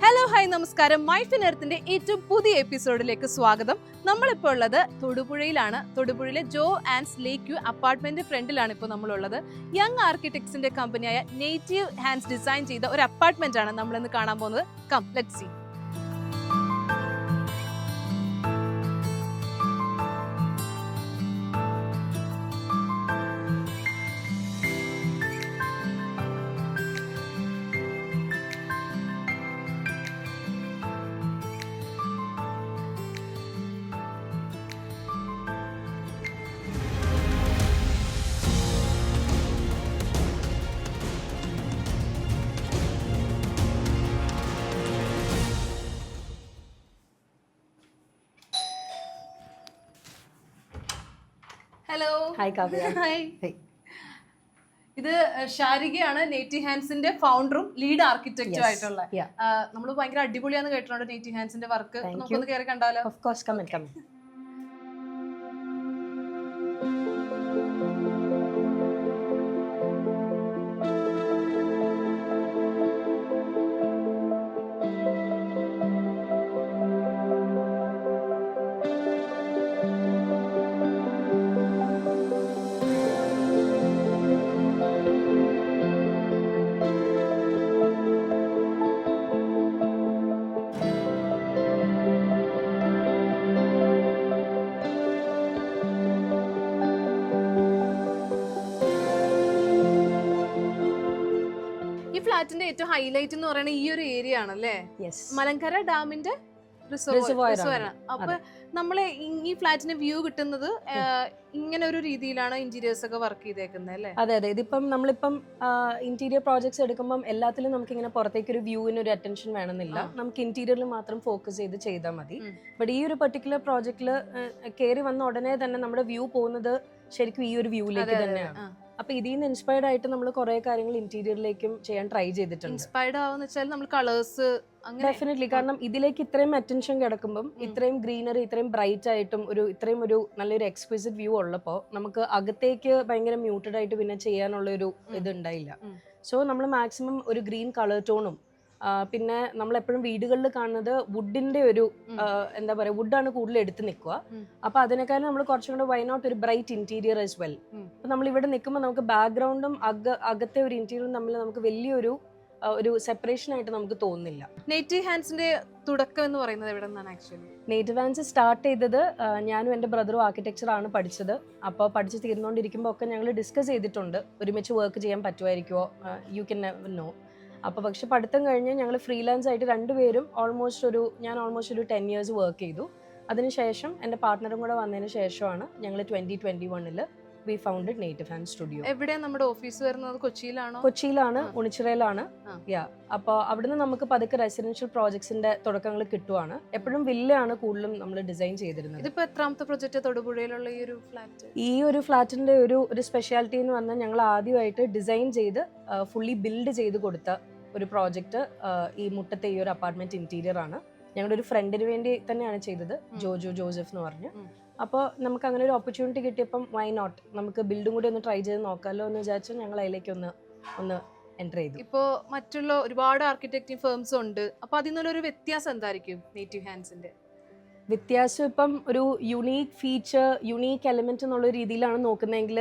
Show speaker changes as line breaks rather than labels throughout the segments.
Hello hi നമസ്കാരം. മൈഫിൻ എർത്തിന്റെ ഏറ്റവും പുതിയ എപ്പിസോഡിലേക്ക് സ്വാഗതം. നമ്മളിപ്പോൾ ഉള്ളത് തൊടുപുഴയിലാണ്. തൊടുപുഴയിലെ ജോ ആൻഡ്സ് ലേക്ക് വ്യൂ അപ്പാർട്ട്മെന്റ് ഫ്രണ്ടിലാണ് ഇപ്പോൾ നമ്മളുള്ളത്. യങ് ആർക്കിടെക്ട്സിന്റെ കമ്പനിയായ നേറ്റീവ് ഹാൻഡ്സ് ഡിസൈൻ ചെയ്ത ഒരു അപ്പാർട്ട്മെന്റ് ആണ് നമ്മൾ ഇന്ന് കാണാൻ പോകുന്നത്. Come let's see. Hello
hi Kavya.
Hi. ഇത് ഷാരികയാണ്, നേറ്റീവ് ഹാൻഡ്സിന്റെ ഫൗണ്ടറും ലീഡ് ആർക്കിടെക്റ്റും ആയിട്ടുള്ള. നമ്മൾ ഭയങ്കര അടിപൊളിയാന്ന് കേട്ടിട്ടുണ്ട് നേറ്റീവ് ഹാൻഡ്സിന്റെ വർക്ക്. നമുക്കൊന്ന് കയറി കണ്ടാലോ?
Of course, come in, come in.
ഈ ഫ്ലാറ്റിന്റെ ഏറ്റവും ഹൈലൈറ്റ് എന്ന് പറയുന്നത് ഈ ഒരു ഏരിയ ആണല്ലേ?
Yes.
മലങ്കര ഡാമിന്റെ
Reservoir ആണ്.
അപ്പൊ നമ്മളെ ഈ ഫ്ലാറ്റിന് വ്യൂ കിട്ടുന്നത് ഇങ്ങനെ ഒരു രീതിയിലാണ് ഇന്റീരിയേഴ്സ് ഒക്കെ വർക്ക് ചെയ്തേക്കുന്നത് അല്ലേ?
അതെ. ഇതിപ്പം നമ്മളിപ്പം ഇന്റീരിയർ പ്രോജക്ട്സ് എടുക്കുമ്പോൾ എല്ലാത്തിലും നമുക്ക് ഇങ്ങനെ പുറത്തേക്ക് ഒരു വ്യൂവിന് ഒരു അറ്റൻഷൻ വേണമെന്നില്ല. നമുക്ക് ഇന്റീരിയറിൽ മാത്രം ഫോക്കസ് ചെയ്താൽ മതി. ബട്ട് ഈ ഒരു പെർട്ടിക്കുലർ പ്രോജക്റ്റിൽ കയറി വന്ന ഉടനെ തന്നെ നമ്മുടെ വ്യൂ പോകുന്നത് ശരിക്കും ഈ ഒരു വ്യൂയിലേക്ക് തന്നെയാണ്. അപ്പൊ ഇതിൽ നിന്ന് ഇൻസ്പയർഡ് ആയിട്ട് നമ്മൾ കുറെ കാര്യങ്ങൾ ഇന്റീരിയറിലേക്കും ചെയ്യാൻ ട്രൈ ചെയ്തിട്ടുണ്ട്.
ഇൻസ്പയർഡ് ആവുന്ന വെച്ചാൽ നമ്മൾ കളേഴ്സ്
ഡെഫിനറ്റ്ലി. കാരണം ഇതിലേക്ക് ഇത്രയും അറ്റൻഷൻ കിടക്കുമ്പോൾ ഇത്രയും ഗ്രീനറി, ഇത്രയും ബ്രൈറ്റ് ആയിട്ടും ഇത്രയും ഒരു നല്ലൊരു എക്സ്ക്വിസിറ്റ് വ്യൂ ഉള്ളപ്പോൾ നമുക്ക് അകത്തേക്ക് ഭയങ്കര മ്യൂട്ടഡ് ആയിട്ട് പിന്നെ ചെയ്യാനുള്ള ഒരു ഇത് ഉണ്ടായില്ല. സോ നമ്മൾ മാക്സിമം ഒരു ഗ്രീൻ കളർ ടോണും പിന്നെ നമ്മൾ എപ്പോഴും വീടുകളിൽ കാണുന്നത് വുഡിന്റെ ഒരു എന്താ പറയാ, വുഡാണ് കൂടുതൽ എടുത്ത് നിൽക്കുക. അപ്പൊ അതിനേക്കാളും നമ്മൾ കുറച്ചും കൂടെ വൈ നോട്ട് ഒരു ബ്രൈറ്റ് ഇന്റീരിയർ ആസ് വെൽ. അപ്പൊ നമ്മൾ ഇവിടെ നിൽക്കുമ്പോൾ നമുക്ക് ബാക്ക്ഗ്രൗണ്ടും അകത്തെ ഒരു ഇന്റീരിയറും തമ്മിൽ നമുക്ക് വലിയൊരു സെപ്പറേഷൻ ആയിട്ട് നമുക്ക് തോന്നുന്നില്ല.
നേറ്റീവ് ഹാൻഡ്സിന്റെ തുടക്കം എന്ന് പറയുന്നത് എവിടെ നിന്നാണ് ആക്ച്വലി?
നേറ്റീവ് ഹാൻഡ്സ് സ്റ്റാർട്ട് ചെയ്തത് ഞാനും എൻ്റെ ബ്രദറും ആർക്കിടെക്ചർ ആണ് പഠിച്ചത്. അപ്പോൾ പഠിച്ച് തീർന്നുകൊണ്ടിരിക്കുമ്പോൾ ഒക്കെ ഞങ്ങൾ ഡിസ്കസ് ചെയ്തിട്ടുണ്ട് ഒരുമിച്ച് വർക്ക് ചെയ്യാൻ പറ്റുമായിരിക്കുമോ, യു കെൻ നെവർ നോ. അപ്പോൾ പക്ഷെ പഠിത്തം കഴിഞ്ഞ് ഞങ്ങൾ ഫ്രീലാൻസ് ആയിട്ട് രണ്ടുപേരും ഞാൻ ഓൾമോസ്റ്റ് ഒരു 10 years വർക്ക് ചെയ്തു. അതിനുശേഷം എൻ്റെ പാർട്ട്ണറും കൂടെ വന്നതിന് ശേഷമാണ് ഞങ്ങൾ 2021 we founded native hands studio.
എവിടെയാണ് നമ്മുടെ ഓഫീസ് വരുന്നത്? കൊച്ചിയിലാണോ?
കൊച്ചിയിലാണ്, ഉണിച്ചിറയിലാണ്. അപ്പോൾ അവിടുന്ന് നമുക്ക് പതുക്കെ റെസിഡൻഷ്യൽ പ്രോജക്ട്സിന്റെ തുടക്കങ്ങൾ കിട്ടുവാണ്. എപ്പോഴും വില്ലയാണ് കൂടുതലും നമ്മൾ ഡിസൈൻ ചെയ്തിരുന്നത്.
ഇതിപ്പോ എത്രാമത്തെ പ്രൊജക്ട് തൊടുപുഴയിലുള്ള ഈ ഒരു ഫ്ലാറ്റ്?
ഈ ഒരു ഫ്ലാറ്റിന്റെ ഒരു സ്പെഷ്യാലിറ്റി എന്ന് പറഞ്ഞാൽ ഞങ്ങൾ ആദ്യമായിട്ട് ഡിസൈൻ ചെയ്ത് ഫുള്ളി ബിൽഡ് ചെയ്ത് കൊടുത്ത ഒരു പ്രോജക്റ്റ് ഈ മുട്ടത്തെ ഈ ഒരു അപ്പാർട്ട്മെന്റ് ഇന്റീരിയർ ആണ്. ഞങ്ങളുടെ ഒരു ഫ്രണ്ടിന് വേണ്ടി തന്നെയാണ് ചെയ്തത്, ജോസഫ് എന്ന് പറഞ്ഞ്. അപ്പോൾ നമുക്ക് അങ്ങനെ ഒരു ഓപ്പർച്യൂണിറ്റി കിട്ടിയപ്പം വൈ നോട്ട്, നമുക്ക് ബിൽഡും കൂടി ഒന്ന് ട്രൈ ചെയ്ത് നോക്കാമല്ലോ എന്ന് വിചാരിച്ചു ഞങ്ങൾ അതിലേക്ക് ഒന്ന് എൻ്റർ ചെയ്തു.
ഇപ്പോൾ മറ്റുള്ള ഒരുപാട് ആർക്കിടെക്റ്റിംഗ് ഫേംസ് ഉണ്ട്. അപ്പോൾ അതിൽ നിന്നൊരു വ്യത്യാസം എന്തായിരിക്കും നേറ്റീവ് ഹാൻഡ്സിന്റെ
വ്യത്യാസം? ഇപ്പം ഒരു യുണീക്ക് ഫീച്ചർ, യുണീക്ക് എലിമെന്റ് എന്നുള്ള രീതിയിലാണ് നോക്കുന്നതെങ്കിൽ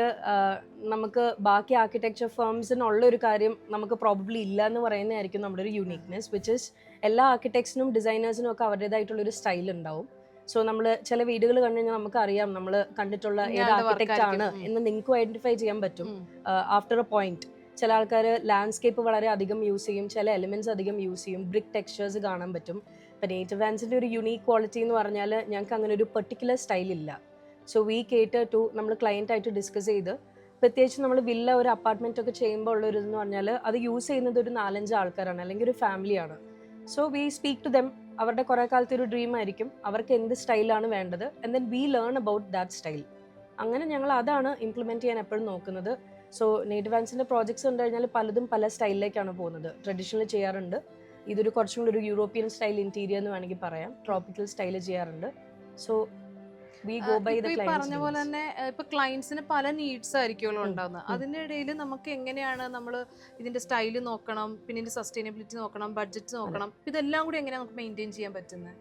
നമുക്ക് ബാക്കി ആർക്കിടെക്ചർ ഫേംസിനുള്ള ഒരു കാര്യം നമുക്ക് പ്രോബബ്ലി ഇല്ല എന്ന് പറയുന്നതായിരിക്കും നമ്മുടെ ഒരു യുണീക്നെസ്, വിച്ച് ഇസ് എല്ലാ ആർക്കിടെക്ട്സിനും ഡിസൈനേഴ്സിനും ഒക്കെ അവരുടേതായിട്ടുള്ളൊരു സ്റ്റൈൽ ഉണ്ടാവും. സോ നമ്മൾ ചില വീടുകൾ കണ്ടു കഴിഞ്ഞാൽ നമുക്ക് അറിയാം നമ്മൾ കണ്ടിട്ടുള്ള ഏത് ആർക്കിടെക്റ്റ് ആണ് എന്ന് നിങ്ങൾക്ക് ഐഡന്റിഫൈ ചെയ്യാൻ പറ്റും ആഫ്റ്റർ എ പോയിന്റ്. ചില ആൾക്കാർ ലാൻഡ്സ്കേപ്പ് വളരെ അധികം യൂസ് ചെയ്യും, ചില എലിമെന്റ്സ് അധികം യൂസ് ചെയ്യും, ബ്രിക്ക് ടെക്സ്ചേഴ്സ് കാണാൻ പറ്റും. ഇപ്പം നേറ്റീവ് ഹാൻഡ്സിന്റെ ഒരു യുണീക്ക് ക്വാളിറ്റി എന്ന് പറഞ്ഞാൽ ഞങ്ങൾക്ക് അങ്ങനെ ഒരു പെർട്ടിക്കുലർ സ്റ്റൈൽ ഇല്ല. സോ വി കേറ്റർ ടു നമ്മൾ ക്ലയന്റ് ആയിട്ട് ഡിസ്കസ് ചെയ്ത്, പ്രത്യേകിച്ച് നമ്മൾ വില്ല ഒരു അപ്പാർട്ട്മെന്റ് ഒക്കെ ചെയ്യുമ്പോൾ ഉള്ള ഒരു ഇതെന്ന് പറഞ്ഞാൽ അത് യൂസ് ചെയ്യുന്നത് ഒരു 4-5 ആൾക്കാരാണ്, അല്ലെങ്കിൽ ഒരു ഫാമിലിയാണ്. So we speak to them. അവരുടെ കുറെ കാലത്തെ ഒരു ഡ്രീം ആയിരിക്കും, അവർക്ക് എന്ത് സ്റ്റൈലാണ് വേണ്ടത്, and then we learn about that style. അങ്ങനെ ഞങ്ങൾ അതാണ് ഇംപ്ലിമെന്റ് ചെയ്യാൻ എപ്പോഴും നോക്കുന്നത്. സോ നേറ്റീവ് ഹാൻഡ്സിന്റെ പ്രോജക്ട്സ് കണ്ടു കഴിഞ്ഞാൽ പലതും പല സ്റ്റൈലിലേക്കാണ് പോകുന്നത്. ട്രഡീഷണൽ ചെയ്യാറുണ്ട്, ഇതൊരു കുറച്ചും കൂടി ഒരു യൂറോപ്യൻ സ്റ്റൈൽ ഇന്റീരിയർ എന്ന് വേണമെങ്കിൽ പറയാം, ട്രോപ്പിക്കൽ സ്റ്റൈൽ ചെയ്യാറുണ്ട്. So we go by the
ഈ പറഞ്ഞ പോലെ
ക്ലയൻറ്റ്സ്.
തന്നെ ഇപ്പൊ ക്ലയൻസിന് പല നീഡ്സ് ആയിരിക്കുമല്ലോ ഉണ്ടാവുന്നത്. അതിന്റെ ഇടയിൽ നമുക്ക് എങ്ങനെയാണ് നമ്മൾ ഇതിന്റെ സ്റ്റൈല് നോക്കണം, പിന്നെ ഇതിന്റെ സസ്റ്റൈനബിലിറ്റി നോക്കണം, ബഡ്ജറ്റ് നോക്കണം, ഇതെല്ലാം കൂടി എങ്ങനെയാണ് നമുക്ക് മെയിൻറ്റെയിൻ ചെയ്യാൻ പറ്റുന്നത്?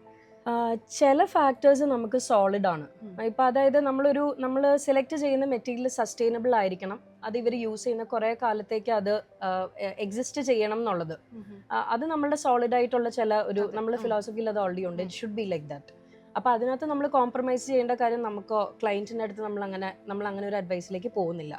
ചില ഫാക്ടേഴ്സ് നമുക്ക് സോളിഡ് ആണ്. ഇപ്പം അതായത് നമ്മൾ സെലക്ട് ചെയ്യുന്ന മെറ്റീരിയൽ സസ്റ്റൈനബിൾ ആയിരിക്കണം, അത് ഇവർ യൂസ് ചെയ്യുന്ന കുറേ കാലത്തേക്ക് അത് എക്സിസ്റ്റ് ചെയ്യണം എന്നുള്ളത്. അത് നമ്മളുടെ സോളിഡ് ആയിട്ടുള്ള നമ്മുടെ ഫിലോസഫിയിൽ അത് ഓൾറെഡി ഉണ്ട്. It should be like that. അപ്പോൾ അതിനകത്ത് നമ്മൾ കോംപ്രമൈസ് ചെയ്യേണ്ട കാര്യം നമുക്കോ ക്ലയൻറ്റിൻ്റെ അടുത്ത് നമ്മൾ അങ്ങനെ ഒരു അഡ്വൈസിലേക്ക് പോകുന്നില്ല.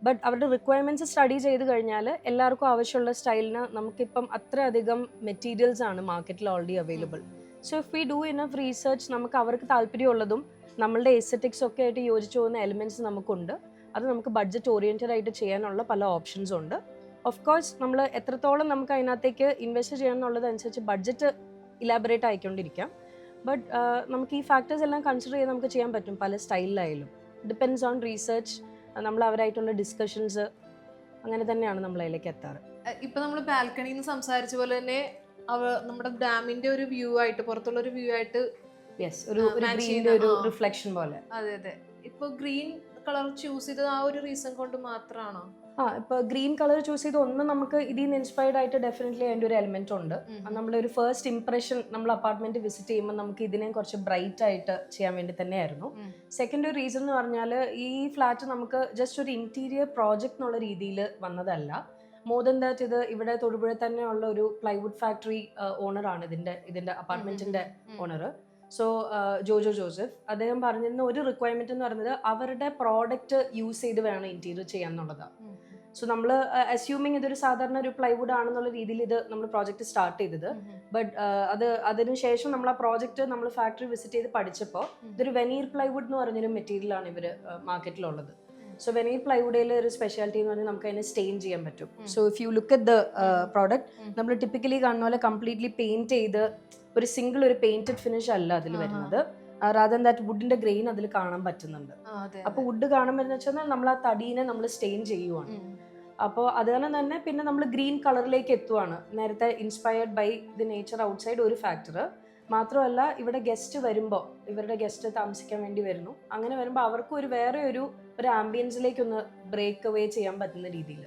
ബട്ട് അവരുടെ റിക്വയർമെൻറ്റ്സ് സ്റ്റഡി ചെയ്ത് കഴിഞ്ഞാൽ എല്ലാവർക്കും ആവശ്യമുള്ള സ്റ്റൈലിന് നമുക്കിപ്പം അത്രയധികം മെറ്റീരിയൽസ് ആണ് മാർക്കറ്റിൽ already available. So if we do enough research, നമുക്ക് അവർക്ക് താല്പര്യമുള്ളതും നമ്മളുടെ എസ്തെറ്റിക്സ് ഒക്കെ ആയിട്ട് യോജിച്ചു പോകുന്ന എലിമെൻറ്റ്സ് നമുക്കുണ്ട്. അത് നമുക്ക് ബഡ്ജറ്റ് ഓറിയൻറ്റഡ് ആയിട്ട് ചെയ്യാനുള്ള പല ഓപ്ഷൻസും ഉണ്ട്. ഓഫ് കോഴ്സ് നമ്മൾ എത്രത്തോളം നമുക്ക് അതിനകത്തേക്ക് ഇൻവെസ്റ്റ് ചെയ്യണം എന്നുള്ളതനുസരിച്ച് ബഡ്ജറ്റ് ഇലാബറേറ്റ് ആയിക്കൊണ്ടിരിക്കാം. ബട്ട് നമുക്ക് ഈ ഫാക്ടേഴ്സ് എല്ലാം കൺസിഡർ ചെയ്ത് നമുക്ക് ചെയ്യാൻ പറ്റും പല സ്റ്റൈലിലായാലും. ഡിപ്പെൻഡ്സ് ഓൺ റീസെർച്ച്, നമ്മൾ അവരായിട്ടുള്ള ഡിസ്കഷൻസ്, അങ്ങനെ തന്നെയാണ് നമ്മൾ അതിലേക്ക് എത്താറ്.
ഇപ്പൊ നമ്മൾ ബാൽക്കണിയിൽ നിന്ന് സംസാരിച്ച പോലെ തന്നെ നമ്മുടെ ഡാമിന്റെ ഒരു വ്യൂ ആയിട്ട്, പുറത്തുള്ള ഒരു വ്യൂ ആയിട്ട്
ഒരു റിഫ്ലക്ഷൻ പോലെ.
അതെ അതെ. ഇപ്പൊ ഗ്രീൻ കളർ ചൂസ് ചെയ്തത് ആ ഒരു റീസൺ കൊണ്ട് മാത്രമാണോ?
ഇപ്പൊ ഗ്രീൻ കളർ ചൂസ് ചെയ്ത് ഒന്ന് നമുക്ക് ഇതിൽ നിന്ന് ഇൻസ്പയർഡ് ആയിട്ട് ഡെഫിനറ്റ്ലി അതിന്റെ ഒരു എലിമെന്റ് ഉണ്ട്. നമ്മളൊരു ഫസ്റ്റ് ഇംപ്രഷൻ നമ്മൾ അപ്പാർട്ട്മെന്റ് വിസിറ്റ് ചെയ്യുമ്പോൾ നമുക്ക് ഇതിനെ കുറച്ച് ബ്രൈറ്റ് ആയിട്ട് ചെയ്യാൻ വേണ്ടി തന്നെയായിരുന്നു. സെക്കൻഡ് ഒരു റീസൺ എന്ന് പറഞ്ഞാൽ ഈ ഫ്ലാറ്റ് നമുക്ക് ജസ്റ്റ് ഒരു ഇന്റീരിയർ പ്രോജക്റ്റ് എന്നുള്ള രീതിയിൽ വന്നതല്ല. മോർ ദൻ ദാറ്റ്, ഇത് ഇവിടെ തൊടുപുഴ തന്നെ ഉള്ള ഒരു പ്ലൈവുഡ് ഫാക്ടറി ഓണറാണ് ഇതിന്റെ അപ്പാർട്ട്മെന്റിന്റെ ഓണർ. സോ ജോജോ ജോസഫ്, അദ്ദേഹം പറഞ്ഞിരുന്ന ഒരു റിക്വയർമെന്റ് എന്ന് പറയുന്നത് അവരുടെ പ്രോഡക്റ്റ് യൂസ് ചെയ്ത് വേണം ഇന്റീരിയർ ചെയ്യാൻ എന്നുള്ളതാണ്. സോ നമ്മൾ അസ്യൂമിങ് ഇതൊരു സാധാരണ ഒരു പ്ലൈവുഡ് ആണെന്നുള്ള രീതിയിൽ ഇത് നമ്മൾ പ്രോജക്റ്റ് സ്റ്റാർട്ട് ചെയ്തത്. ബട്ട് അതിനുശേഷം നമ്മൾ ആ പ്രോജക്റ്റ് നമ്മൾ ഫാക്ടറി വിസിറ്റ് ചെയ്ത് പഠിച്ചപ്പോൾ ഇതൊരു വെനീർ പ്ലൈവുഡ് എന്ന് പറഞ്ഞൊരു മെറ്റീരിയൽ ആണ് ഇവർ മാർക്കറ്റിലുള്ളത്. സോ വെനീർ പ്ലൈവുഡിൽ ഒരു സ്പെഷ്യാലിറ്റി എന്ന് പറഞ്ഞാൽ നമുക്ക് അതിനെ സ്റ്റെയിൻ ചെയ്യാൻ പറ്റും. So if you look at the product, നമ്മൾ ടിപ്പിക്കലി കാണുന്ന പോലെ കംപ്ലീറ്റ്ലി പെയിന്റ് ചെയ്ത് ഒരു സിംഗിൾ ഒരു പെയിന്റഡ് ഫിനിഷ് അല്ല അതിൽ വരുന്നത്. റാദർ ദാറ്റ് വുഡിന്റെ ഗ്രെയിൻ അതിൽ കാണാൻ പറ്റുന്നുണ്ട്. അപ്പൊ വുഡ് കാണാൻ പറ്റുന്ന വെച്ചാൽ നമ്മൾ ആ തടീനെ നമ്മൾ സ്റ്റെയിൻ ചെയ്യുവാണ്. അപ്പോൾ അത് തന്നെ പിന്നെ നമ്മൾ ഗ്രീൻ കളറിലേക്ക് എത്തുവാണ്, നേരത്തെ inspired by the nature outside ഒരു ഫാക്ടർ. മാത്രമല്ല ഇവിടെ ഗസ്റ്റ് വരുമ്പോൾ, ഇവരുടെ ഗസ്റ്റ് താമസിക്കാൻ വേണ്ടി വരുന്നു, അങ്ങനെ വരുമ്പോൾ അവർക്ക് വേറെ ഒരു ആംബിയൻസിലേക്ക് ഒന്ന് ബ്രേക്ക് അവേ ചെയ്യാൻ പറ്റുന്ന രീതിയിൽ.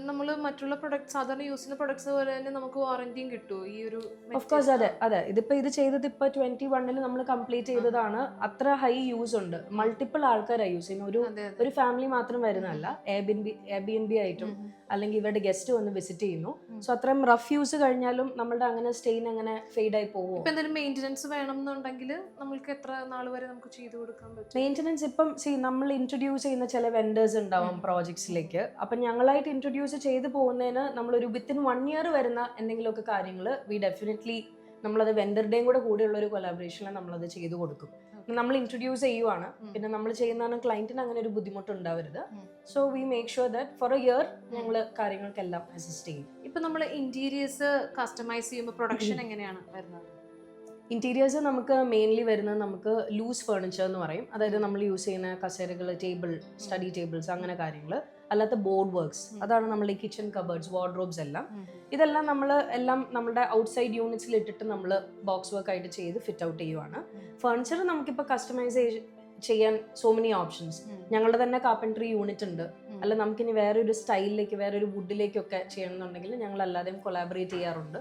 നമ്മൾ മറ്റുള്ള പ്രൊഡക്ട്സ്, സാധാരണ യൂസ് ചെയ്യുന്ന പ്രൊഡക്ട്സ് പോലെ തന്നെ നമുക്ക് വാറന്റിയും കിട്ടുമോ ഈ ഒരു?
ഓഫ് കോഴ്സ് അതെ. ഇത് ചെയ്തത് ഇപ്പൊ 21 നമ്മൾ കംപ്ലീറ്റ് ചെയ്തതാണ്. അത്ര ഹൈ യൂസ് ഉണ്ട്, മൾട്ടിപ്പിൾ ആൾക്കാരാണ് യൂസ് ചെയ്യുന്നത്. ഒരു ഫാമിലി മാത്രം വരുന്നതല്ല, എയർബിഎൻബി ആയിട്ടും അല്ലെങ്കിൽ ഇവരുടെ ഗസ്റ്റ് വന്ന് വിസിറ്റ് ചെയ്യുന്നു. സോ അത്രയും റഫ് യൂസ് കഴിഞ്ഞാലും നമ്മളുടെ അങ്ങനെ സ്റ്റെയിൻ അങ്ങനെ ഫെയ്ഡ് ആയി പോകും.
ഇപ്പൊ എന്തെങ്കിലും മെയിൻ്റെനൻസ് വേണം എന്നുണ്ടെങ്കിൽ നമുക്ക് എത്ര നാൾ വരെ നമുക്ക് ചെയ്തു കൊടുക്കാൻ പറ്റും?
മെയിൻ്റെനൻസ് ഇപ്പം നമ്മൾ ഇൻട്രൊഡ്യൂസ് ചെയ്യുന്ന ചില വെൻഡേഴ്സ് ഉണ്ടാവും പ്രോജക്ട്സിലേക്ക്. അപ്പം ഞങ്ങളായിട്ട് ഇൻട്രൊഡ്യൂസ് ചെയ്ത് പോകുന്നതിന് നമ്മളൊരു വിത്തിൻ 1 year വരുന്ന എന്തെങ്കിലുമൊക്കെ കാര്യങ്ങൾ വി ഡെഫിനറ്റ്ലി നമ്മളത് വെൻഡറുടെയും കൂടെയുള്ള ഒരു കൊലാബറേഷനിൽ നമ്മളത് ചെയ്തു കൊടുക്കും. നമ്മൾ ഇൻട്രൊഡ്യൂസ് ചെയ്യുവാണ്, പിന്നെ നമ്മൾ ചെയ്യുന്നതാണ് ക്ലയന്റിന് അങ്ങനെ ഒരു ബുദ്ധിമുട്ട് ഉണ്ടാവരുത്. So we make sure that for a year ഞങ്ങൾ കാര്യങ്ങൾക്കെല്ലാം അസിസ്റ്റ് ചെയ്യും.
ഇപ്പൊ നമ്മൾ ഇന്റീരിയേഴ്സ് കസ്റ്റമൈസ് ചെയ്യുമ്പോൾ പ്രൊഡക്ഷൻ എങ്ങനെയാണ് വരുന്നത്?
ഇന്റീരിയേഴ്സ് നമുക്ക് മെയിൻലി വരുന്നത് നമുക്ക് ലൂസ് ഫർണിച്ചർ എന്ന് പറയും. അതായത് നമ്മൾ യൂസ് ചെയ്യുന്ന കസേരകൾ, ടേബിൾ, സ്റ്റഡി ടേബിൾസ്, അങ്ങനെ കാര്യങ്ങൾ. അല്ലാത്ത ബോർഡ് വർക്ക്സ്, അതാണ് നമ്മൾ ഈ കിച്ചൺ കബേർഡ്സ്, വാർഡ്രോബ്സ് എല്ലാം. ഇതെല്ലാം നമ്മുടെ ഔട്ട്സൈഡ് യൂണിറ്റ്സിൽ ഇട്ടിട്ട് നമ്മൾ ബോക്സ് വർക്ക് ആയിട്ട് ചെയ്ത് ഫിറ്റ് ഔട്ട് ചെയ്യുവാണ്. ഫർണിച്ചർ നമുക്കിപ്പോൾ കസ്റ്റമൈസ് ചെയ്യാൻ സോ മെനി ഓപ്ഷൻസ്. ഞങ്ങളുടെ തന്നെ കാർപ്പൻട്രി യൂണിറ്റ് ഉണ്ട്. അല്ല നമുക്കിനി വേറൊരു സ്റ്റൈലിലേക്ക്, വേറൊരു വുഡിലേക്കൊക്കെ ചെയ്യണമെന്നുണ്ടെങ്കിൽ ഞങ്ങൾ അല്ലാതെയും കൊളാബറേറ്റ് ചെയ്യാറുണ്ട്.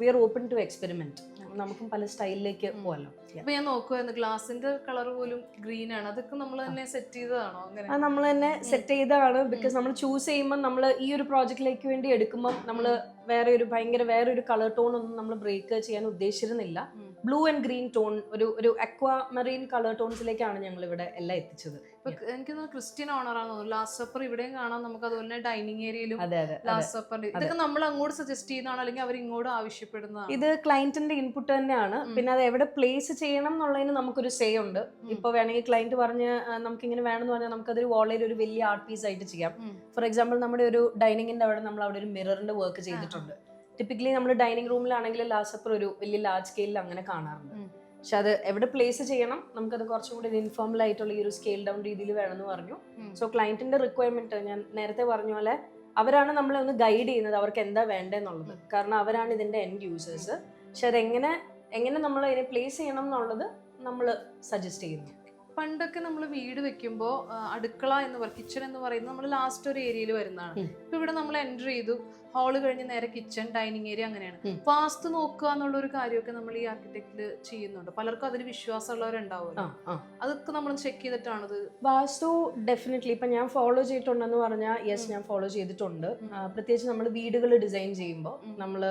We are open to experiment. നമുക്കും പല സ്റ്റൈലിലേക്ക് പോകാമല്ലോ.
ഇപ്പൊ ഞാൻ നോക്കുവായിരുന്നു, ഗ്ലാസിന്റെ കളർ പോലും ഗ്രീൻ ആണ്. അതൊക്കെ നമ്മൾ തന്നെ സെറ്റ് ചെയ്തതാണോ? അങ്ങനെ
നമ്മൾ തന്നെ സെറ്റ് ചെയ്തതാണ്. ബിക്കോസ് നമ്മൾ ചൂസ് ചെയ്യുമ്പോൾ, നമ്മൾ ഈ ഒരു പ്രോജക്റ്റിലേക്ക് വേണ്ടി എടുക്കുമ്പോൾ നമ്മൾ വേറെ ഒരു കളർ ടോൺ ഒന്നും നമ്മൾ ബ്രേക്ക് ചെയ്യാൻ ഉദ്ദേശിച്ചിരുന്നില്ല. ബ്ലൂ ആൻഡ് ഗ്രീൻ ടോൺ, ഒരു അക്വാ മെറീൻ കളർ ടോൺസിലേക്കാണ് ഞങ്ങൾ ഇവിടെ എല്ലാം എത്തിച്ചത്.
എനിക്ക് ക്രിസ്ത്യൻ ഓണറാണ് തോന്നുന്നു. ലാസ്റ്റ് സപ്പർ ഇവിടെയും കാണാം നമുക്ക്, അതുപോലെ ഡിനിങ് ഏരിയയിലും ലാസ്റ്റ് സപ്പർ. ഇതൊക്കെ നമ്മൾ അങ്ങോട്ട് സജസ്റ്റ് ചെയ്യുന്നതാണോ അല്ലെങ്കിൽ അവർ ഇങ്ങോട്ട് ആവശ്യപ്പെടുന്നതാണ്?
ഇത് ക്ലയന്റിന്റെ ഇൻപുട്ട് തന്നെയാണ്. പിന്നെ അത് എവിടെ പ്ലേസ് ചെയ്യണം എന്നുള്ളതിന് നമുക്കൊരു സേ ഉണ്ട്. ഇപ്പൊ വേണമെങ്കിൽ ക്ലയന്റ് പറഞ്ഞ് നമുക്ക് ഇങ്ങനെ വേണമെന്ന് പറഞ്ഞാൽ നമുക്കതൊരു വാളിൽ ഒരു വലിയ ആർട്ട് പീസ് ആയിട്ട് ചെയ്യാം. ഫോർ എക്സാമ്പിൾ, നമ്മുടെ ഒരു ഡൈനിങ്ങിന്റെ അവിടെ നമ്മൾ അവിടെ ഒരു മിററിന്റെ വർക്ക് ചെയ്തിട്ടുണ്ട്. ടിപ്പിക്കലി നമ്മൾ ഡൈനിങ് റൂമിലാണെങ്കിൽ ലാസ്റ്റ് സപ്പർ ഒരു വലിയ ലാർജ് സ്കെയിലിൽ അങ്ങനെ കാണാറുണ്ട്. പക്ഷെ അത് എവിടെ പ്ലേസ് ചെയ്യണം, നമുക്കത് കുറച്ചും കൂടി ഇൻഫോർമൽ ആയിട്ടുള്ള ഈ ഒരു സ്കെയിൽ ഡൗൺ രീതിയിൽ വേണമെന്ന് പറഞ്ഞു. സോ ക്ലയന്റിന്റെ റിക്വയർമെന്റ്, ഞാൻ നേരത്തെ പറഞ്ഞ പോലെ, അവരാണ് നമ്മളെ ഒന്ന് ഗൈഡ് ചെയ്യുന്നത്, അവർക്ക് എന്താ വേണ്ടതെന്നുള്ളത്. കാരണം അവരാണ് ഇതിന്റെ എൻഡ് യൂസേഴ്സ്. പക്ഷെ അതെങ്ങനെ നമ്മൾ അതിനെ പ്ലേസ് ചെയ്യണം എന്നുള്ളത് നമ്മൾ സജസ്റ്റ് ചെയ്യുന്നു.
പണ്ടൊക്കെ നമ്മൾ വീട് വെക്കുമ്പോൾ അടുക്കള എന്ന് പറയുന്നത്, കിച്ചൺ എന്ന് പറയുന്നത് നമ്മൾ ലാസ്റ്റ് ഒരു ഏരിയയിൽ വരുന്നതാണ്. ഇപ്പൊ ഇവിടെ നമ്മൾ എൻ്റർ ചെയ്തു, ഹാള് കഴിഞ്ഞ് നേരെ കിച്ചൺ, ഡൈനിങ് ഏരിയ, അങ്ങനെയാണ്. വാസ്തു നോക്കുക എന്നുള്ള ഒരു കാര്യമൊക്കെ നമ്മൾ ഈ ആർക്കിടെക്റ്റിൽ ചെയ്യുന്നുണ്ട്. പലർക്കും അതിൽ വിശ്വാസമുള്ളവരുണ്ടാവുമല്ലോ, അതൊക്കെ നമ്മൾ ചെക്ക് ചെയ്തിട്ടാണത്.
വാസ്തു ഡെഫിനറ്റ്ലി ഇപ്പൊ ഞാൻ ഫോളോ ചെയ്തിട്ടുണ്ടെന്ന് പറഞ്ഞാൽ യെസ്, ഞാൻ ഫോളോ ചെയ്തിട്ടുണ്ട്. പ്രത്യേകിച്ച് നമ്മൾ വീടുകൾ ഡിസൈൻ ചെയ്യുമ്പോൾ നമ്മൾ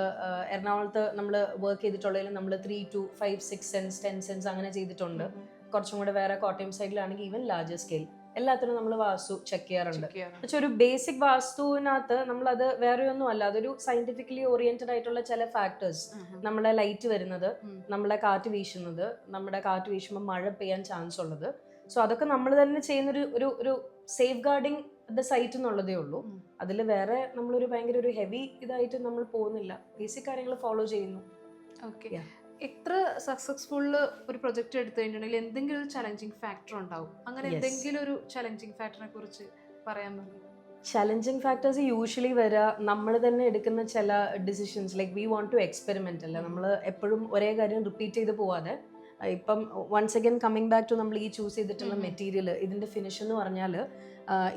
എറണാകുളത്ത് നമ്മൾ വർക്ക് ചെയ്തിട്ടുള്ളതിൽ നമ്മൾ 3 to 5, 6 സെൻസ് 10 സെൻസ് അങ്ങനെ ചെയ്തിട്ടുണ്ട്. കുറച്ചും കൂടെ വേറെ കോട്ടയം സൈഡിലാണെങ്കിൽ ഈവൻ ലാർജർ സ്കെയിൽ എല്ലാത്തിനും നമ്മൾ വാസ്തു ചെക്ക് ചെയ്യാറുണ്ട്. പക്ഷെ ഒരു ബേസിക് വാസ്തുവിനകത്ത് നമ്മളത് വേറെ ഒന്നും അല്ല, അതൊരു സയന്റിഫിക്കലി ഓറിയന്റഡ് ആയിട്ടുള്ള ചില ഫാക്ടേഴ്സ്, നമ്മുടെ ലൈറ്റ് വരുന്നത്, നമ്മുടെ കാറ്റ് വീശുന്നത്, നമ്മുടെ കാറ്റ് വീശുമ്പോൾ മഴ പെയ്യാൻ ചാൻസ് ഉള്ളത്. സോ അതൊക്കെ നമ്മൾ തന്നെ ചെയ്യുന്ന ഒരു സേഫ് ഗാർഡിങ് ദ സൈറ്റ് എന്നുള്ളതേ ഉള്ളൂ. അതിൽ വേറെ നമ്മളൊരു ഭയങ്കര ഒരു ഹെവി ഇതായിട്ട് നമ്മൾ പോകുന്നില്ല, ബേസിക് കാര്യങ്ങൾ ഫോളോ ചെയ്യുന്നു.
ഓക്കെ. എത്ര സക്സസ്ഫുള്ള് ഒരു പ്രൊജക്ട് എടുത്തു കഴിഞ്ഞിട്ടുണ്ടെങ്കിൽ എന്തെങ്കിലും ഒരു ചലഞ്ചിങ് ഫാക്ടർ ഉണ്ടാവും. അങ്ങനെ എന്തെങ്കിലും ഒരു ചലഞ്ചിങ് ഫാക്ടറിനെ കുറിച്ച് പറയാൻ പറ്റും?
ചലഞ്ചിങ് ഫാക്ടേഴ്സ് യൂഷ്വലി വരിക നമ്മൾ തന്നെ എടുക്കുന്ന ചില decisions, like we want to experiment അല്ല, നമ്മൾ എപ്പോഴും ഒരേ കാര്യം റിപ്പീറ്റ് ചെയ്ത് പോവാതെ. ഇപ്പം once again coming back to നമ്മൾ ഈ ചൂസ് ചെയ്തിട്ടുള്ള മെറ്റീരിയൽ, ഇതിന്റെ ഫിനിഷ് എന്ന് പറഞ്ഞാൽ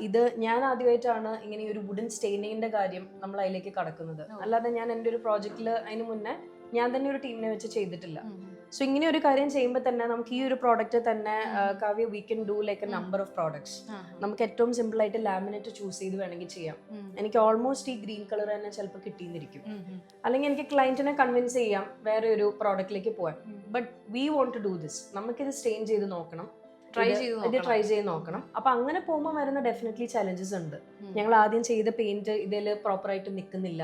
ഇത് ഞാൻ ആദ്യമായിട്ടാണ് ഇങ്ങനെ ഒരു വുഡൻ സ്റ്റെയിനിങ്ങിന്റെ കാര്യം നമ്മൾ അതിലേക്ക് കടക്കുന്നത്. അല്ലാതെ ഞാൻ എൻ്റെ ഒരു പ്രോജക്റ്റിൽ അതിന് മുന്നേ ഞാൻ തന്നെ ഒരു ടീമിനെ വെച്ച് ചെയ്തിട്ടില്ല. സോ ഇങ്ങനെ ഒരു കാര്യം ചെയ്യുമ്പോൾ തന്നെ നമുക്ക് ഈ ഒരു പ്രോഡക്റ്റ് തന്നെ Kavya we can do like A number of products. നമുക്ക് ഏറ്റവും സിമ്പിൾ ആയിട്ട് ലാമിനേറ്റ് ചൂസ് ചെയ്ത് വേണമെങ്കിൽ ചെയ്യാം. എനിക്ക് ഓൾമോസ്റ്റ് ഈ ഗ്രീൻ കളർ തന്നെ ചിലപ്പോൾ കിട്ടിയിരിക്കും, അല്ലെങ്കിൽ എനിക്ക് ക്ലയന്റിനെ കൺവിൻസ് ചെയ്യാം വേറെ ഒരു പ്രോഡക്റ്റിലേക്ക് പോകാൻ. But we want to do this, നമുക്കിത് സ്റ്റെയിൻ ചെയ്ത് നോക്കണം, ട്രൈ ചെയ്ത് നോക്കണം. അപ്പൊ അങ്ങനെ പോകുമ്പോൾ വരുന്ന ഡെഫിനറ്റ്ലി ചലഞ്ചസ് ഉണ്ട്. ഞങ്ങൾ ആദ്യം ചെയ്ത പെയിന്റ് ഇതിൽ പ്രോപ്പറായിട്ട് നിൽക്കുന്നില്ല,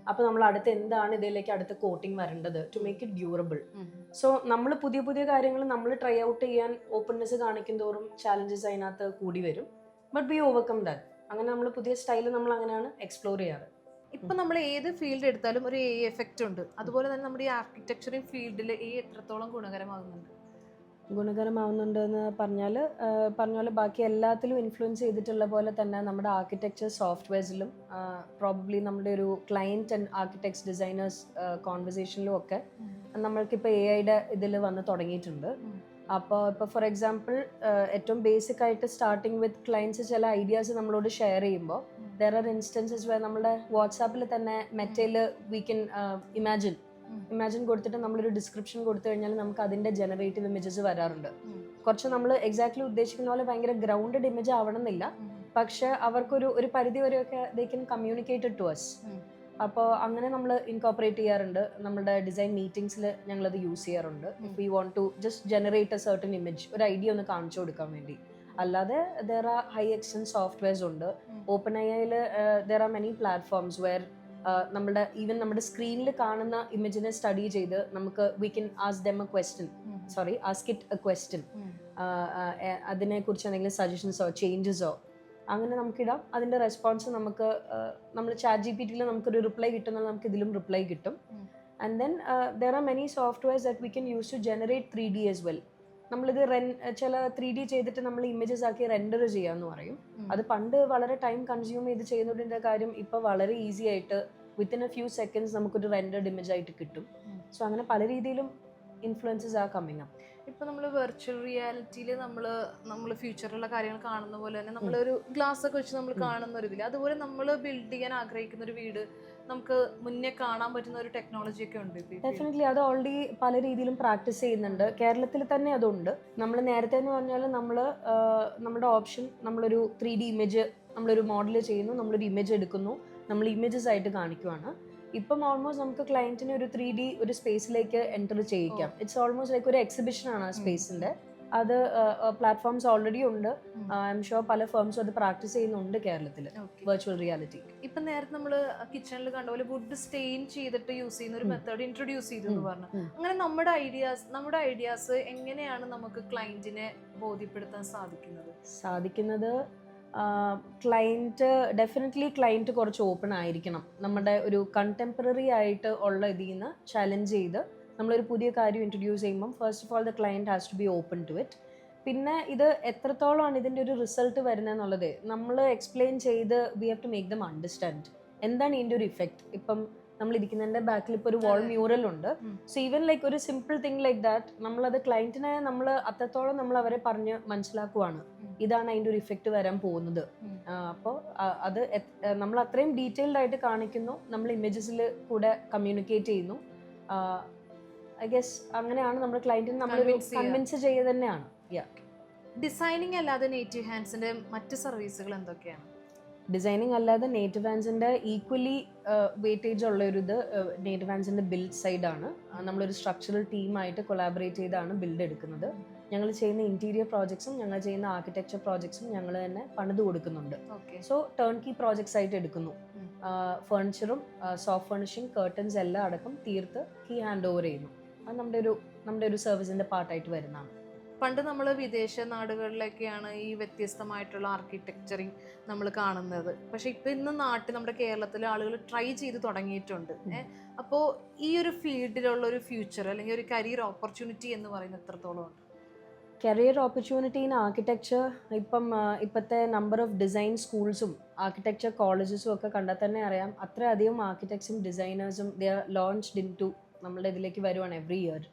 അപ്പൊ നമ്മൾ അടുത്ത് എന്താണ് ഇതിലേക്ക് അടുത്ത കോട്ടിങ് വരേണ്ടത് to make it durable. So നമ്മൾ പുതിയ പുതിയ കാര്യങ്ങൾ നമ്മൾ ട്രൈ ഔട്ട് ചെയ്യാൻ ഓപ്പൺനെസ് കാണിക്കും തോറും ചാലഞ്ചസ് അതിനകത്ത് കൂടി വരും. But we overcome that. അങ്ങനെ നമ്മൾ പുതിയ സ്റ്റൈൽ നമ്മൾ അങ്ങനെയാണ് എക്സ്പ്ലോർ ചെയ്യാറ്.
ഇപ്പൊ നമ്മൾ ഏത് ഫീൽഡ് എടുത്താലും ഒരു AI എഫക്റ്റ് ഉണ്ട്. അതുപോലെ തന്നെ നമ്മുടെ ഈ ആർക്കിടെക്ചറിങ് ഫീൽഡിൽ AI എത്രത്തോളം ഗുണകരമാകുന്നുണ്ട്
എന്ന് പറഞ്ഞാൽ ബാക്കി എല്ലാത്തിലും ഇൻഫ്ലുവൻസ് ചെയ്തിട്ടുള്ള പോലെ തന്നെ നമ്മുടെ ആർക്കിടെക്ചർ സോഫ്റ്റ്വെയർസിലും പ്രോബബ്ലി നമ്മുടെ ഒരു ക്ലയൻറ്റ് ആൻഡ് ആർക്കിടെക്ട്സ് ഡിസൈനേഴ്സ് കോൺവെർസേഷനിലും ഒക്കെ നമ്മൾക്കിപ്പോൾ AI ഇതിൽ വന്ന് തുടങ്ങിയിട്ടുണ്ട്. അപ്പോൾ ഇപ്പോൾ ഫോർ എക്സാമ്പിൾ ഏറ്റവും ബേസിക് ആയിട്ട് സ്റ്റാർട്ടിങ് വിത്ത് ക്ലയൻറ്റ്സ് ചില ഐഡിയാസ് നമ്മളോട് ഷെയർ ചെയ്യുമ്പോൾ ദർ ആർ ഇൻസ്റ്റൻസസ് വേർ നമ്മുടെ വാട്സാപ്പിൽ തന്നെ മെറ്റയിൽ വി കൻ ഇമാജിൻ കൊടുത്തിട്ട് നമ്മളൊരു ഡിസ്ക്രിപ്ഷൻ കൊടുത്തു കഴിഞ്ഞാൽ നമുക്ക് അതിന്റെ ജനറേറ്റീവ് ഇമേജസ് വരാറുണ്ട്. കുറച്ച് നമ്മൾ എക്സാക്ട്ലി ഉദ്ദേശിക്കുന്ന പോലെ ഭയങ്കര ഗ്രൗണ്ടഡ് ഇമേജ് ആവണമെന്നില്ല, പക്ഷെ അവർക്കൊരു പരിധി വരെയൊക്കെ ദേ കൻ കമ്മ്യൂണിക്കേറ്റ് ടു അസ്. അപ്പോൾ അങ്ങനെ നമ്മൾ ഇൻകോപ്പറേറ്റ് ചെയ്യാറുണ്ട്. നമ്മുടെ ഡിസൈൻ മീറ്റിംഗ്സിൽ ഞങ്ങളത് യൂസ് ചെയ്യാറുണ്ട്. We want to just generate a certain image, ഒരു ഐഡിയ ഒന്ന് കാണിച്ചു കൊടുക്കാൻ വേണ്ടി. അല്ലാതെ there are high extents softwares ഉണ്ട്. OpenAIയിൽ there are many platforms where നമ്മുടെ സ്ക്രീനിൽ കാണുന്ന ഇമേജിനെ സ്റ്റഡി ചെയ്ത് നമുക്ക് we can ask it a question. അതിനെക്കുറിച്ച് എന്തെങ്കിലും സജഷൻസോ ചേഞ്ചസോ അങ്ങനെ നമുക്കിടാം. അതിന്റെ റെസ്പോൺസ് നമുക്ക് നമ്മൾ ChatGPTയിൽ നമുക്കൊരു റിപ്ലൈ കിട്ടുന്നത് നമുക്ക് ഇതിലും റിപ്ലൈ കിട്ടും. And then there are many softwares that we can use to generate 3D as well. നമ്മളിത് ചില 3D ചെയ്തിട്ട് നമ്മൾ ഇമേജസ് ആക്കി റെൻഡർ ചെയ്യാന്ന് പറയും. അത് പണ്ട് വളരെ ടൈം കൺസ്യൂം ചെയ്ത് ചെയ്യുന്നതിന്റെ കാര്യം ഇപ്പൊ വളരെ ഈസി ആയിട്ട് വിത്തിൻ എ ഫ്യൂ സെക്കൻഡ്സ് നമുക്കൊരു റെൻഡർഡ് ഇമേജ് ആയിട്ട് കിട്ടും. സോ അങ്ങനെ പല രീതിയിലും ഇൻഫ്ലുവൻസസ് ആർ കമ്മിങ് അപ്പ്.
ഇപ്പൊ നമ്മൾ വെർച്വൽ റിയാലിറ്റിയിൽ നമ്മൾ ഫ്യൂച്ചറിലുള്ള കാര്യങ്ങൾ കാണുന്ന പോലെ തന്നെ നമ്മളൊരു ഗ്ലാസ് ഒക്കെ വെച്ച് നമ്മൾ കാണുന്ന ഒരു ഇതിൽ, അതുപോലെ നമ്മൾ ബിൽഡ് ചെയ്യാൻ ആഗ്രഹിക്കുന്ന ഒരു വീട് നമുക്ക് മുന്നേ കാണാൻ പറ്റുന്ന ഒരു ടെക്നോളജി ഒക്കെ ഉണ്ട്.
ഡെഫിനറ്റ്ലി അത് ഓൾറെഡി പല രീതിയിലും പ്രാക്ടീസ് ചെയ്യുന്നുണ്ട്. കേരളത്തിൽ തന്നെ അതുണ്ട്. നമ്മൾ നേരത്തെ എന്ന് പറഞ്ഞാൽ നമ്മുടെ ഓപ്ഷൻ നമ്മളൊരു 3D ഇമേജ് നമ്മളൊരു മോഡൽ ചെയ്യുന്നു, നമ്മളൊരു ഇമേജ് എടുക്കുന്നു, നമ്മൾ ഇമേജസ് ആയിട്ട് കാണിക്കുവാണ്. ഇപ്പം ഓൾമോസ്റ്റ് നമുക്ക് ക്ലയന്റിനെ ഒരു 3D ഒരു സ്പേസിലേക്ക് എൻ്റർ ചെയ്യിക്കാം. ഇറ്റ്സ് ഓൾമോസ്റ്റ് ലൈക്ക് ഒരു എക്സിബിഷൻ ആണ് ആ സ്പേസിന്റെ. അത് പ്ലാറ്റ്ഫോംസ് ഓൾറെഡി ഉണ്ട്. ഐ എം ഷുവർ പല ഫേംസും അത് പ്രാക്ടീസ് ചെയ്യുന്നുണ്ട് കേരളത്തിൽ വെർച്വൽ റിയാലിറ്റി.
ഇപ്പൊ നേരത്തെ നമ്മൾ കിച്ചണിൽ കണ്ട പോലെ വുഡ് സ്റ്റെയിൻ ചെയ്തിട്ട് യൂസ് ചെയ്യുന്ന ഒരു മെത്തേഡ് ഇൻട്രൊഡ്യൂസ് ചെയ്തു എന്ന് പറഞ്ഞു. അങ്ങനെ നമ്മുടെ ഐഡിയാസ് എങ്ങനെയാണ് നമുക്ക് ക്ലയന്റിനെ ബോധ്യപ്പെടുത്താൻ സാധിക്കുന്നത്?
ക്ലയന്റ് കുറച്ച് ഓപ്പൺ ആയിരിക്കണം. നമ്മുടെ ഒരു കണ്ടംപററി ആയിട്ട് ഉള്ള ഇതിൽ നിന്ന് ചലഞ്ച് ചെയ്ത് നമ്മളൊരു പുതിയ കാര്യം ഇൻട്രൊഡ്യൂസ് ചെയ്യുമ്പം first of all the client has to be open to it. പിന്നെ ഇത് എത്രത്തോളമാണ് ഇതിൻ്റെ ഒരു റിസൾട്ട് വരുന്നതെന്നുള്ളത് നമ്മൾ എക്സ്പ്ലെയിൻ ചെയ്ത് we have to make them understand എന്താണ് ഇതിൻ്റെ ഒരു ഇഫക്റ്റ്. ഇപ്പം നമ്മൾ ഇരിക്കുന്നതിന്റെ ബാക്കിൽ ഇപ്പോൾ ഒരു വാൾ മ്യൂറൽ ഉണ്ട്. സോ ഈവൻ ലൈക്ക് ഒരു സിമ്പിൾ തിങ് ലൈക്ക് ദാറ്റ് നമ്മളത് ക്ലയന്റിനെ നമ്മൾ അത്രത്തോളം നമ്മൾ അവരെ പറഞ്ഞ് മനസ്സിലാക്കുവാണ് ഇതാണ് അതിന്റെ ഒരു ഇഫക്റ്റ് വരാൻ പോകുന്നത്. അപ്പോൾ അത് നമ്മൾ അത്രയും ഡീറ്റെയിൽഡ് ആയിട്ട് കാണിക്കുന്നു, നമ്മൾ ഇമേജസിൽ കൂടെ കമ്മ്യൂണിക്കേറ്റ് ചെയ്യുന്നു. ഐ ഗെസ് അങ്ങനെയാണ് നമ്മൾ ക്ലയന്റിനെ നമ്മൾ കൺവിൻസ് ചെയ്യുക തന്നെയാണ്.
ഡിസൈനിങ് അല്ലാതെ നേറ്റീവ് ഹാൻഡ്സിന്റെ മറ്റ് സർവീസുകൾ എന്തൊക്കെയാണ്?
ഡിസൈനിങ് അല്ലാതെ നേറ്റീവ് ഹാൻഡ്സിന്റെ ഈക്വലി വെയിറ്റേജ് ഉള്ള ഒരു ഇത് നേറ്റീവ് ഹാൻഡ്സിന്റെ ബിൽഡ് സൈഡാണ്. നമ്മളൊരു സ്ട്രക്ചറൽ ടീമായിട്ട് കൊളാബറേറ്റ് ചെയ്താണ് ബിൽഡ് എടുക്കുന്നത്. ഞങ്ങൾ ചെയ്യുന്ന ഇന്റീരിയർ പ്രോജക്ട്സും ഞങ്ങൾ ചെയ്യുന്ന ആർക്കിടെക്ചർ പ്രോജക്ട്സും ഞങ്ങൾ തന്നെ പണിത് കൊടുക്കുന്നുണ്ട്. സോ ടേൺ കീ പ്രോജക്ട്സ് ആയിട്ട് എടുക്കുന്നു. ഫർണിച്ചറും സോഫ്റ്റ് ഫർണിഷിംഗ് കർട്ടൻസ് എല്ലാം അടക്കം തീർത്ത് കീ ഹാൻഡ് ഓവർ ചെയ്യുന്നു. അത് നമ്മുടെ ഒരു സർവീസിന്റെ പാർട്ടായിട്ട് വരുന്നതാണ്.
പണ്ട് നമ്മൾ വിദേശ നാടുകളിലൊക്കെയാണ് ഈ വ്യത്യസ്തമായിട്ടുള്ള ആർക്കിടെക്ചറിങ് നമ്മൾ കാണുന്നത്. പക്ഷെ ഇപ്പൊ ഇന്ന് നമ്മുടെ കേരളത്തിലെ ആളുകൾ ട്രൈ ചെയ്ത് തുടങ്ങിയിട്ടുണ്ട്. അപ്പോൾ ഈ ഒരു ഫീൽഡിലുള്ള ഒരു ഫ്യൂച്ചർ അല്ലെങ്കിൽ ഒരു കരിയർ ഓപ്പർച്യൂണിറ്റി എന്ന് പറയുന്നത് എത്രത്തോളം ഉണ്ട്?
കരിയർ ഓപ്പർച്യൂണിറ്റി ഇൻ ആർക്കിടെക്ചർ ഇപ്പോഴത്തെ നമ്പർ ഓഫ് ഡിസൈൻ സ്കൂൾസും ആർക്കിടെക്ചർ കോളേജസും ഒക്കെ കണ്ടാൽ തന്നെ അറിയാം അത്രയധികം ആർക്കിടെക്ട്സും ഡിസൈനേഴ്സും they are launched into നമ്മളുടെ ഇതിലേക്ക് വരുവാണ് എവറി ഇയർ.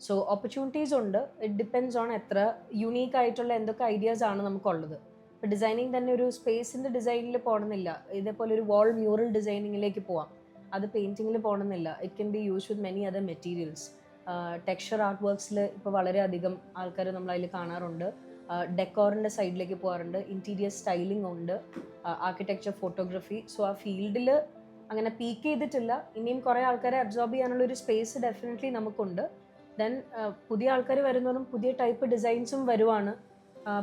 സോ ഓപ്പർച്യൂണിറ്റീസ് ഉണ്ട്. ഇറ്റ് ഡിപ്പെൻഡ്സ് ഓൺ എത്ര യുണീക്ക് ആയിട്ടുള്ള എന്തൊക്കെ ഐഡിയാസ് ആണ് നമുക്കുള്ളത്. ഇപ്പോൾ ഡിസൈനിങ് തന്നെ ഒരു സ്പേസിൻ്റെ ഡിസൈനിൽ പോകണമെന്നില്ല, ഇതേപോലെ ഒരു വാൾ മ്യൂറൽ ഡിസൈനിങ്ങിലേക്ക് പോവാം. അത് പെയിൻറ്റിങ്ങിൽ പോകണമെന്നില്ല. It can be use with many other materials. Texture art വർക്ക്സിൽ ഇപ്പോൾ വളരെയധികം ആൾക്കാർ നമ്മളതിൽ കാണാറുണ്ട്. ഡെക്കോറിൻ്റെ സൈഡിലേക്ക് പോകാറുണ്ട്. ഇൻറ്റീരിയർ സ്റ്റൈലിംഗ് ഉണ്ട്, ആർക്കിടെക്ചർ ഫോട്ടോഗ്രാഫി. സോ ആ ഫീൽഡിൽ അങ്ങനെ പീക്ക് ചെയ്തിട്ടില്ല. ഇനിയും കുറേ ആൾക്കാരെ അബ്സോർബ് ചെയ്യാനുള്ള ഒരു സ്പേസ് ഡെഫിനറ്റ്ലി നമുക്കുണ്ട്. ദെൻ പുതിയ ആൾക്കാർ വരുന്നതും പുതിയ ടൈപ്പ് ഡിസൈൻസും വരുവാണ്.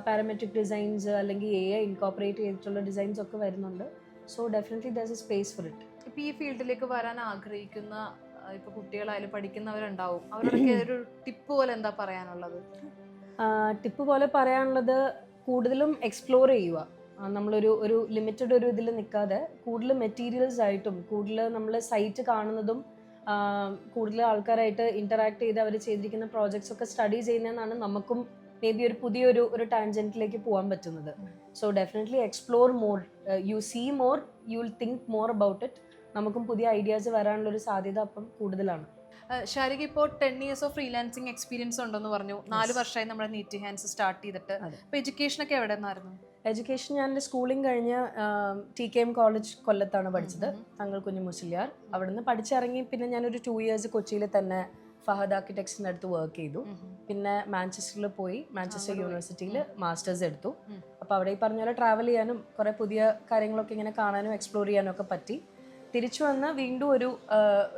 പാരാമെട്രിക് ഡിസൈൻസ് അല്ലെങ്കിൽ AI ഇൻകോപ്പറേറ്റ് ചെയ്തിട്ടുള്ള ഡിസൈൻസ് ഒക്കെ വരുന്നുണ്ട്. So definitely there is A space for it.
ഇപ്പോൾ ഈ ഫീൽഡിലേക്ക് വരാൻ ആഗ്രഹിക്കുന്ന ഇപ്പോൾ കുട്ടികളായാലും പഠിക്കുന്നവരുണ്ടാവും, അവരോടൊക്കെ ഒരു ടിപ്പ് പോലെ എന്താ പറയാനുള്ളത്?
ടിപ്പ് പോലെ പറയാനുള്ളത് കൂടുതലും എക്സ്പ്ലോർ ചെയ്യുക. നമ്മളൊരു ലിമിറ്റഡ് ഒരു ഇതിൽ നിൽക്കാതെ കൂടുതൽ മെറ്റീരിയൽസ് ആയിട്ടും കൂടുതൽ നമ്മൾ സൈറ്റ് കാണുന്നതും കൂടുതൽ ആൾക്കാരായിട്ട് ഇന്ററാക്ട് ചെയ്ത് അവർ ചെയ്തിരിക്കുന്ന പ്രോജക്ട്സ് ഒക്കെ സ്റ്റഡി ചെയ്യുന്നതെന്നാണ് നമുക്കും മേ ബി ഒരു പുതിയൊരു ടാൻജന്റിലേക്ക് പോകാൻ പറ്റുന്നത്. So definitely explore more, you see more, you will think more about it. നമുക്കും പുതിയ ഐഡിയാസ് വരാനുള്ളൊരു സാധ്യത അപ്പം കൂടുതലാണ്.
ശാരിക, ഇപ്പോൾ 10 years ഓഫ് ഫ്രീലാൻസിങ് എക്സ്പീരിയൻസ് ഉണ്ടെന്ന് പറഞ്ഞു. 4 വർഷമായി നമ്മുടെ നേറ്റീവ് ഹാൻഡ്സ് സ്റ്റാർട്ട് ചെയ്തിട്ട്. അപ്പോൾ എഡ്യൂക്കേഷനൊക്കെ എവിടെ നിന്നായിരുന്നു?
എഡ്യൂക്കേഷൻ ഞാൻ എൻ്റെ സ്കൂളിംഗ് കഴിഞ്ഞ് TKM കോളേജ് കൊല്ലത്താണ് പഠിച്ചത്, തങ്ങൾ കുഞ്ഞു മുസ്ലിയാർ. അവിടെ നിന്ന് പഠിച്ചിറങ്ങി പിന്നെ ഞാനൊരു 2 years കൊച്ചിയിൽ തന്നെ ഫഹദ് ആർക്കിടെക്ട്സിൻ്റെ അടുത്ത് വർക്ക് ചെയ്തു. പിന്നെ മാഞ്ചസ്റ്ററിൽ പോയി മാഞ്ചസ്റ്റർ യൂണിവേഴ്സിറ്റിയിൽ മാസ്റ്റേഴ്സ് എടുത്തു. അപ്പോൾ അവിടെ ഈ പറഞ്ഞ പോലെ ട്രാവൽ ചെയ്യാനും കുറേ പുതിയ കാര്യങ്ങളൊക്കെ ഇങ്ങനെ കാണാനും എക്സ്പ്ലോർ ചെയ്യാനും ഒക്കെ പറ്റി. തിരിച്ചു വന്ന് വീണ്ടും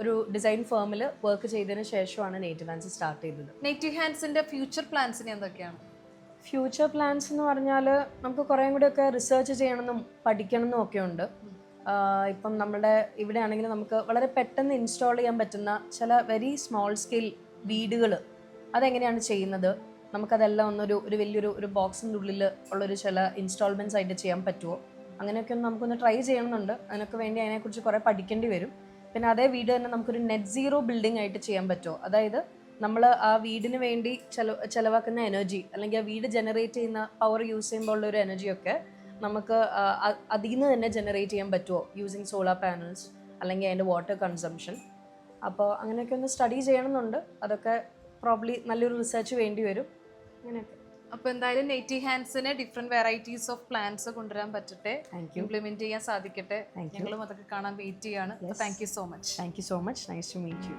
ഒരു ഡിസൈൻ ഫേമിൽ വർക്ക് ചെയ്തതിന് ശേഷമാണ് നേറ്റീവ് ഹാൻഡ്സ് സ്റ്റാർട്ട് ചെയ്തത്.
നേറ്റീവ് ഹാൻഡ്സിന്റെ ഫ്യൂച്ചർ പ്ലാൻസിന് എന്തൊക്കെയാണ്?
ഫ്യൂച്ചർ പ്ലാൻസ് എന്ന് പറഞ്ഞാൽ നമുക്ക് കുറേ കൂടിയൊക്കെ റിസർച്ച് ചെയ്യണമെന്നും പഠിക്കണമെന്നും ഒക്കെ ഉണ്ട്. ഇപ്പം നമ്മുടെ ഇവിടെ ആണെങ്കിൽ നമുക്ക് വളരെ പെട്ടെന്ന് ഇൻസ്റ്റാൾ ചെയ്യാൻ പറ്റുന്ന ചില വെരി സ്മോൾ സ്കെയിൽ വീടുകൾ അതെങ്ങനെയാണ് ചെയ്യുന്നത്, നമുക്കതെല്ലാം ഒരു വലിയൊരു ബോക്സിൻ്റെ ഉള്ളിൽ ഉള്ളൊരു ചില ഇൻസ്റ്റാൾമെൻറ്റ്സ് ആയിട്ട് ചെയ്യാൻ പറ്റുമോ, അങ്ങനെയൊക്കെ നമുക്കൊന്ന് ട്രൈ ചെയ്യണമെന്നുണ്ട്. അതിനൊക്കെ വേണ്ടി അതിനെക്കുറിച്ച് കുറേ പഠിക്കേണ്ടി വരും. പിന്നെ അതേ വീട് തന്നെ നമുക്കൊരു നെറ്റ് സീറോ ബിൽഡിംഗ് ആയിട്ട് ചെയ്യാൻ പറ്റുമോ, അതായത് നമ്മൾ ആ വീടിന് വേണ്ടി ചിലവാക്കുന്ന എനർജി അല്ലെങ്കിൽ ആ വീട് ജനറേറ്റ് ചെയ്യുന്ന പവർ യൂസ് ചെയ്യുമ്പോൾ ഉള്ളൊരു എനർജിയൊക്കെ നമുക്ക് അതിൽ നിന്ന് തന്നെ ജനറേറ്റ് ചെയ്യാൻ പറ്റുമോ യൂസിങ് സോളാർ പാനൽസ് അല്ലെങ്കിൽ അതിൻ്റെ വാട്ടർ കൺസംഷൻ. അപ്പോൾ അങ്ങനെയൊക്കെ ഒന്ന് സ്റ്റഡി ചെയ്യണമെന്നുണ്ട്. അതൊക്കെ പ്രോബ്ലി നല്ലൊരു റിസർച്ച് വേണ്ടി വരും. അങ്ങനെയൊക്കെ.
അപ്പോൾ എന്തായാലും നേറ്റീവ് ഹാൻഡ്സിന് ഡിഫറെന്റ് വെറൈറ്റീസ് ഓഫ് പ്ലാന്റ്സ് കൊണ്ടുവരാൻ പറ്റട്ടെ, ഇംപ്ലിമെന്റ് ചെയ്യാൻ സാധിക്കട്ടെ. ഞങ്ങളും അതൊക്കെ കാണാൻ വെയിറ്റ് ചെയ്യാണ്. Thank you so much.
Thank you so much. Nice to meet U.